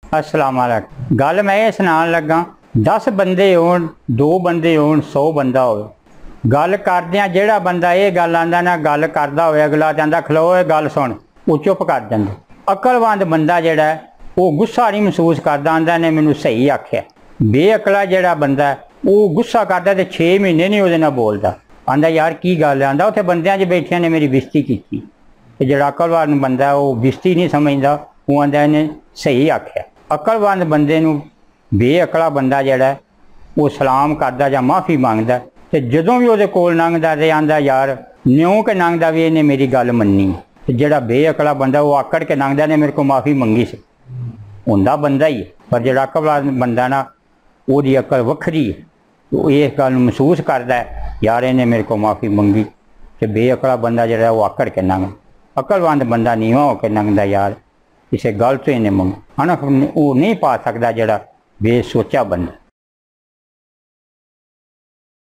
अस्सलाम वालेकुम। गल मैं ये सुनान लगा, 10 बंदे होन, 2 बंदे होन, 100 बंदा हो, गल करदियां जेड़ा बंदा ये गल आंदा ना गल करदा होवे, अगला चाहता खलो ये गल सुन, वो चुप कर जांदा। अकलवंद बंदा जेड़ा वो गुस्सा नहीं महसूस करदा, आंदा ने मैनू सही आख्या। बेअकला जेड़ा बंदा वो गुस्सा करदा ते 6 महीने नहीं उहदे नाल बोलदा, आंदा यार की गल, आंदा उत्थे बंदियां च बैठियां ने मेरी बेइज्जती कीती। ते जेड़ा अकलवंद बंदा वो बेइज्जती नहीं समझदा, वो आंदा इन्हें सही आख्या। अकलवंद बंदे नूं बेअकला बंदा जेड़ा वो सलाम करदा जां माफ़ी मंगदा, ते जदों भी उहदे कोल लंघदा ते आंदा यार न्यों के लंघदा भी इन्हें मेरी गल मन्नी। ते जेड़ा बेअकला बंदा वो आकड़ के लंघदा ने मेरे को माफ़ी मंगी सी, हुंदा बंदा ही है, पर जेड़ा अकलवंद बंदा ना ओहदी अकल वखरी है, तो इस गल महसूस करदा है यार इन्हें मेरे को माफ़ी मंगी। ते बेअकला बंदा जेड़ा वो आकड़ के लंघदा, अकलवंद बंदा नीवा होकर लंघदा यार किसी गल तो इन्हें मंग, अनख वो नहीं पा सकता जेड़ा बेसोचा बंदा।